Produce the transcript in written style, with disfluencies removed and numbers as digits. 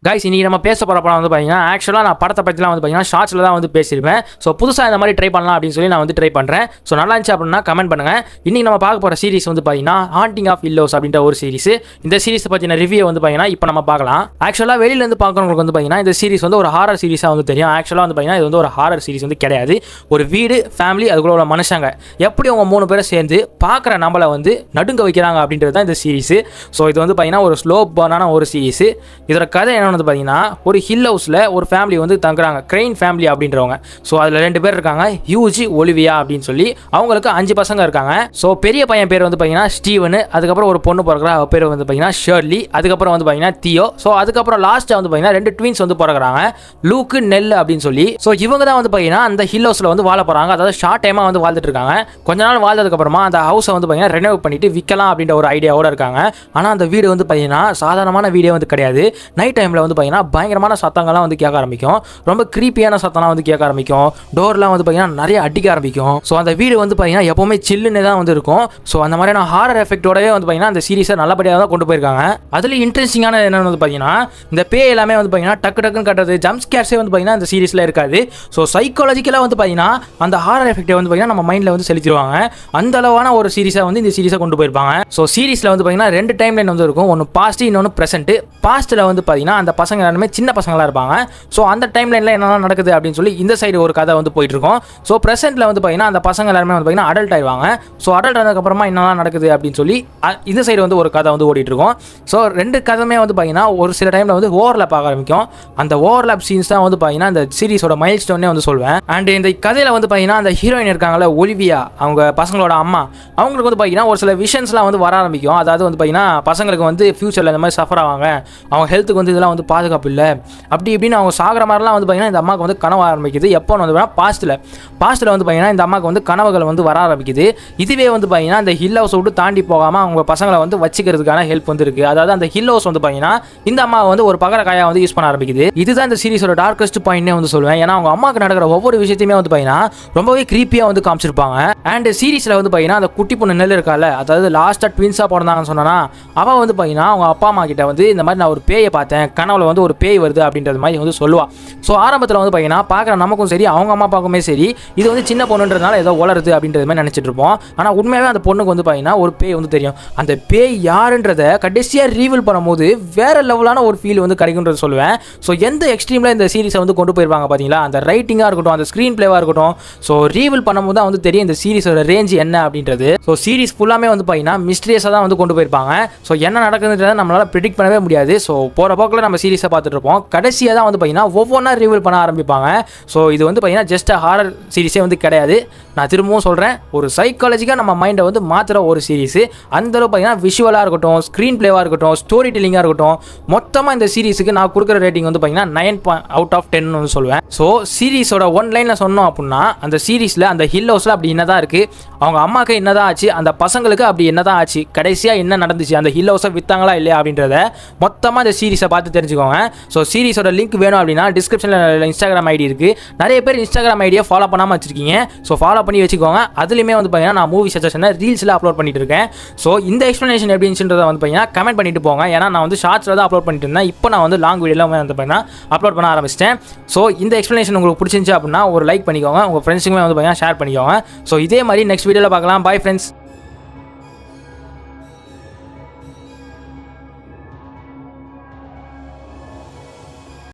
Guys இன்னைக்கு நம்ம பேச போகிற படம் வந்து பார்த்தீங்கன்னா ஆக்சுவலாக நான் படத்தை பற்றிலாம் வந்து பார்த்தீங்கன்னா ஷார்ட்ஸில் தான் வந்து பேசியிருப்பேன். ஸோ புதுசாக இந்த மாதிரி ட்ரை பண்ணலாம் அப்படின்னு சொல்லி நான் வந்து ட்ரை பண்ணுறேன். ஸோ நல்லா இருந்துச்சு அப்படின்னா கமெண்ட் பண்ணுங்கள். இன்றைக்கி நம்ம பார்க்க போகிற சீரிஸ் வந்து பார்த்தீங்கன்னா ஹாண்டிங் ஆஃப் ஹில் ஹவுஸ் அப்படின்ற ஒரு சீரிஸ். இந்த சீரிஸை பற்றின ரிவ்யூ வந்து பார்த்தீங்கன்னா இப்போ நம்ம பார்க்கலாம். ஆக்சுவலாக வெளியிலேருந்து பார்க்குறவங்களுக்கு வந்து பார்த்தீங்கன்னா இந்த சீரிஸ் வந்து ஒரு ஹாரர் சீரிஸாக வந்து தெரியும். ஆக்சுவலாக வந்து பார்த்தீங்கன்னா இது வந்து ஒரு ஹாரர் சீரிஸ் வந்து கிடையாது. ஒரு வீடு, ஃபேமிலி, அதுக்குள்ள உள்ள மனுஷங்க எப்படி அவங்க 3 பேரை சேர்ந்து பார்க்குற நம்மளை வந்து நடுங்க வைக்கிறாங்க அப்படின்றது தான் இந்த சீரிஸ். ஸோ இது வந்து பார்த்தீங்கன்னா ஒரு ஸ்லோ பர்னான ஒரு சீரிஸ். இதோட கதை என்னென்னு வந்து பார்த்தீங்கன்னா ஒரு ஹில் ஹவுஸில் ஒரு ஃபேமிலி வந்து தங்குறாங்க, கிரெயின் ஃபேமிலி அப்படின்றவங்க. ஸோ அதில் 2 பேர் இருக்காங்க, ஹியூஜி, ஒலிவியா அப்படின்னு சொல்லி. அவங்களுக்கு 5 பசங்க இருக்காங்க. ஸோ பெரிய பையன் பேர் வந்து பார்த்தீங்கன்னா ஸ்டீவனு, அதுக்கப்புறம் ஒரு பொண்ணு பிறகுறா, அவ பேர் வந்து பார்த்தீங்கன்னா ஷர்லி, அதுக்கப்புறம் வந்து பார்த்தீங்கன்னா தியோ. ஸோ அதுக்கப்புறம் லாஸ்ட்டாக வந்து பார்த்தீங்கன்னா 2 ட்வின்ஸ் வந்து பிறகுறாங்க, லூக்கு, நெல் அப்படின்னு சொல்லி. ஸோ இவங்க தான் வந்து பார்த்தீங்கன்னா அந்த ஹில் ஹவுஸில் வந்து வாழ போகிறாங்க. அதாவது ஷார்ட் டைமாக வந்து வாழ்ந்துட்டு இருக்காங்க. கொஞ்ச நாள் வாழ்ந்ததுக்கப்புறமா அந்த ஹவுஸை வந்து பார்த்தீங்கன்னா ரெனோவேட் பண்ணிட்டு விற்கலாம் அப்படின்ற ஒரு ஐடியாவோட இருக்காங்க. ஆனால் அந்த வீடு வந்து பார்த்தீங்கன்னா சாதாரணமான வீடே வந்து கிடையாது. நைட் டைமில் வந்து பார்த்தீங்கன்னா பயங்கரமான சத்தங்கள்லாம் வந்து கேட்க ஆரம்பிக்கும். ரொம்ப க்ரீப்பியான சத்தம்லாம் வந்து கேட்க ஆரம்பிக்கும். டோர்லாம் வந்து பார்த்தீங்கன்னா நிறைய அடிக்க ஆரம்பிக்கும். ஸோ அந்த வீடு வந்து பார்த்தீங்கன்னா எப்போவுமே சில்லுன்னு தான் வந்து இருக்கும். ஸோ அந்த மாதிரியான ஹாரர் எஃபெக்டோடவே வந்து பார்த்தீங்கன்னா அந்த சீரிஸை நல்லபடியாக தான் கொண்டு போயிருக்காங்க. அதில் இன்ட்ரெஸ்டிங்கான என்னென்னு வந்து பார்த்தீங்கன்னா இந்த பேய் எல்லாமே வந்து பார்த்தீங்கன்னா டக்கு டக்குன்னு கட்டுறது, ஜம்ப் ஸ்கேர்ஸே வந்து பார்த்தீங்கன்னா இந்த சீரிஸில் இருக்காது. ஸோ சைக்காலஜிக்கலாக வந்து பார்த்தீங்கன்னா அந்த ஹாரர் எஃபெக்டை வந்து பார்த்தீங்கன்னா நம்ம மைண்டில் வந்து செலுத்திடுவாங்க. அந்த அளவான ஒரு சீரிஸை வந்து இந்த சீரிஸை கொண்டு போயிருப்பாங்க. ஸோ சீரிஸில் வந்து பார்த்தீங்கன்னா 2 டைம் லைன் வந்து இருக்கும். ஒன்று பாஸ்ட், இன்னொன்று ப்ரெசென்ட். பாஸ்ட்டில் வந்து பார்த்தீங்கன்னா அந்த பசங்க எல்லாருமே சின்ன பசங்களாக இருப்பாங்க. ஸோ அந்த டைம் லைனில் என்னெல்லாம் நடக்குது அப்படின்னு சொல்லி இந்த சைடு ஒரு கதை வந்து போயிட்டு இருக்கும். ஸோ ப்ரெசென்ட்டில் வந்து பார்த்தீங்கன்னா அந்த பசங்க எல்லாருமே வந்து பார்த்தீங்கன்னா அடல்ட் ஆயிடுவாங்க. ஸோ அடல்ட் ஆனதுக்கப்புறமா என்னெல்லாம் நடக்குது அப்படின்னு சொல்லி இந்த சைடு வந்து ஒரு கதை வந்து ஓடிட்டு இருக்கும். ஸோ 2 கதையுமே வந்து பார்த்தீங்கன்னா ஒரு சில டைமில் வந்து ஓவர்லேப் ஆக ஆரம்பிக்கும். அந்த ஓவர்லேப் சீன்ஸ் தான் வந்து பார்த்தீங்கன்னா இந்த சீரிஸோட மைல் ஸ்டோன்னே வந்து சொல்வேன். அண்ட் இந்த கதையில் வந்து பார்த்தீங்கன்னா அந்த ஹீரோயின் இருக்காங்களே ஒலிவியா, அவங்க பசங்களோட அம்மா, அவங்களுக்கு வந்து பார்த்தீங்கன்னா ஒரு சில விஷன்ஸ்லாம் வந்து வர ஆரம்பிக்கும். அதாவது வந்து பார்த்தீங்கன்னா பசங்களுக்கு வந்து ஃபியூச்சரில் இந்த மாதிரி சஃபர் ஆவாங்க, அவங்க ஹெல்த்துக்கு வந்து இதெல்லாம் வந்து பாதுகாப்பு இல்லை அப்படி இப்படின்னு அவங்க சாகிற மாதிரிலாம் வந்து பார்த்தீங்கன்னா இந்த அம்மாவுக்கு வந்து கனவு ஆரம்பிக்குது. எப்போன்னு வந்து பாஸ்ட்டில் வந்து பார்த்தீங்கன்னா இந்த அம்மாவுக்கு வந்து கனவுகள் வந்து வர ஆரம்பிக்குது. இதுவே வந்து பார்த்தீங்கன்னா இந்த ஹில் ஹவுஸை விட்டு தாண்டி போகாமல் அவங்க பசங்களை வந்து வச்சுக்கிறதுக்கான ஹெல்ப் வந்து இருக்குது. அதாவது அந்த ஹில் ஹவுஸ் வந்து பார்த்தீங்கன்னா இந்த அம்மா வந்து ஒரு பகர காயாக வந்து யூஸ் பண்ண ஆரம்பிக்குது. இதுதான் இந்த சீரிஸோட டார்க்கஸ்ட் பாயிண்ட்னே வந்து சொல்லுவேன். ஏன்னா அவங்க அம்மாவுக்கு நடக்கிற ஒவ்வொரு விஷயத்தையுமே வந்து பார்த்தீங்கன்னா ரொம்பவே க்ரீப்பியாக வந்து காமிச்சிருப்பாங்க. அண்ட் சீரிஸில் வந்து பார்த்தீங்கன்னா அந்த குட்டி பொண்ணு நெல் இருக்கால, அதாவது லாஸ்ட்டாக ட்வின்ஸாக பிறந்தாங்கன்னு சொன்னா அவள் வந்து பார்த்தீங்கன்னா அவங்க அப்பா அம்மா கிட்ட வந்து இந்த மாதிரி நான் ஒரு பேயை பார்த்தேன், கனவுல வந்து ஒரு பேய் வருது அப்படின்றது மாதிரி வந்து சொல்லுவா. ஸோ ஆரம்பத்தில் வந்து பார்த்தீங்கன்னா பார்க்குற நமக்கும் சரி அவங்க அம்மா அப்பாவுக்குமே சரி இது வந்து சின்ன பொண்ணுன்றதுனால ஏதோ வளருது அப்படின்றது மாதிரி நினச்சிட்டு இருப்போம். ஆனால் உண்மையாகவே அந்த பொண்ணுக்கு வந்து பார்த்தீங்கன்னா ஒரு பேய் வந்து தெரியும். அந்த பேய் யாருன்றதை கடைசியாக ரீவீல் பண்ணும்போது வேற லெவலான ஒரு ஃபீல் வந்து கிடைக்குன்றது சொல்லுவேன். ஸோ எந்த எக்ஸ்ட்ரீமில் இந்த சீரிஸை வந்து கொண்டு போயிருப்பாங்க பார்த்தீங்களா, அந்த ரைட்டிங்காக இருக்கட்டும், அந்த ஸ்க்ரீன் பிளேவாக இருக்கட்டும். ஸோ ரீவீல் பண்ணும்போது தான் வந்து தெரியும் இந்த சீரிஸோட ரேஞ்ச் என்ன அப்படின்றது. ஸோ சீரிஸ் ஃபுல்லாமே வந்து பார்த்தீங்கன்னா மிஸ்ட்ரியஸாக தான் வந்து கொண்டு போயிருப்பாங்க. ஸோ என்ன நடக்குதுன்றதை நம்மளால் ப்ரிடிக்ட் பண்ணவே முடியாது. ஸோ போகிற போக்கில் நம்ம சீரிஸை பார்த்துட்டு இருப்போம். கடைசியாக தான் வந்து பார்த்தீங்கன்னா ஒவ்வொன்றா ரிவீல் பண்ண ஆரம்பிப்பாங்க. ஸோ இது வந்து பார்த்தீங்கன்னா ஜஸ்ட் ஹாரர் சீரிஸே வந்து கிடையாது. நான் திரும்பவும் சொல்கிறேன், ஒரு சைக்காலஜிக்காக நம்ம மைண்டை வந்து மாற்றுற ஒரு சீரிஸ். அந்தளவு பார்த்தீங்கன்னா விஷுவலாக இருக்கட்டும், ஸ்க்ரீன் பிளேவாக இருக்கட்டும், ஸ்டோரி டெல்லிங்காக இருக்கட்டும், மொத்தமாக இந்த சீரிஸுக்கு நான் கொடுக்குற ரேட்டிங் வந்து பார்த்தீங்கன்னா 9 அவுட் ஆஃப் 10 வந்து சொல்லுவேன். ஸோ சீரிஸோட 1 லைனில் சொன்னோம் அப்படின்னா அந்த சீரிஸில் அந்த ஹில் ஹவுஸில் அப்படி என்னதான் இருக்குது, அவங்க அம்மாவுக்கு என்னதான் ஆச்சு, அந்த பசங்களுக்கு அப்படி என்னதான் ஆச்சு, கடைசியாக என்ன நடந்துச்சு, அந்த ஹில் ஹவுஸை விற்றாங்களா இல்லையா அப்படின்றத மொத்தமாக இந்த சீரிஸை பார்த்து தெரிஞ்சுக்கோங்க. ஸோ சீரிஸோட லிங்க் வேணும் அப்படின்னா டிஸ்கிரிப்ஷனில் இன்ஸ்டாகிராம் ஐடி இருக்குது. நிறைய பேர் இன்ஸ்டாகிராம் ஐடியை ஃபாலோ பண்ணாமல் வச்சிருக்கீங்க. ஸோ ஃபாலோ பண்ணி வச்சுக்கோங்க. அதுலேயுமே வந்து பார்த்தீங்கன்னா நான் மூவி சஜஷனை ரீல்ஸில் அப்லோட் பண்ணிட்டு இருக்கேன். ஸோ இந்த எக்ஸ்ப்ளனேஷன் எப்படி இருந்துச்சுன்றதை வந்து பார்த்தீங்கன்னா கமெண்ட் பண்ணிட்டு போங்க. ஏன்னா நான் வந்து ஷார்ட்ஸில் தான் அப்லோட் பண்ணிட்டு இருந்தேன். இப்போ நான் வந்து லாங் வீடியோலாம் வந்து பார்த்தீங்கன்னா அப்லோட் பண்ண ஆரம்பிச்சிட்டேன். ஸோ இந்த எக்ஸ்ப்ளனேஷன் உங்களுக்கு பிடிச்சிருந்துச்சு அப்படின்னா ஒரு லைக் பண்ணிக்கோங்க, உங்கள் ஃப்ரெண்ட்ஸுக்குமே வந்து பார்த்தீங்கன்னா ஷேர் பண்ணிக்கோங்க. ஸோ இதே மாதிரி நெக்ஸ்ட் வீடியோவில் பார்க்கலாம். Bye friends.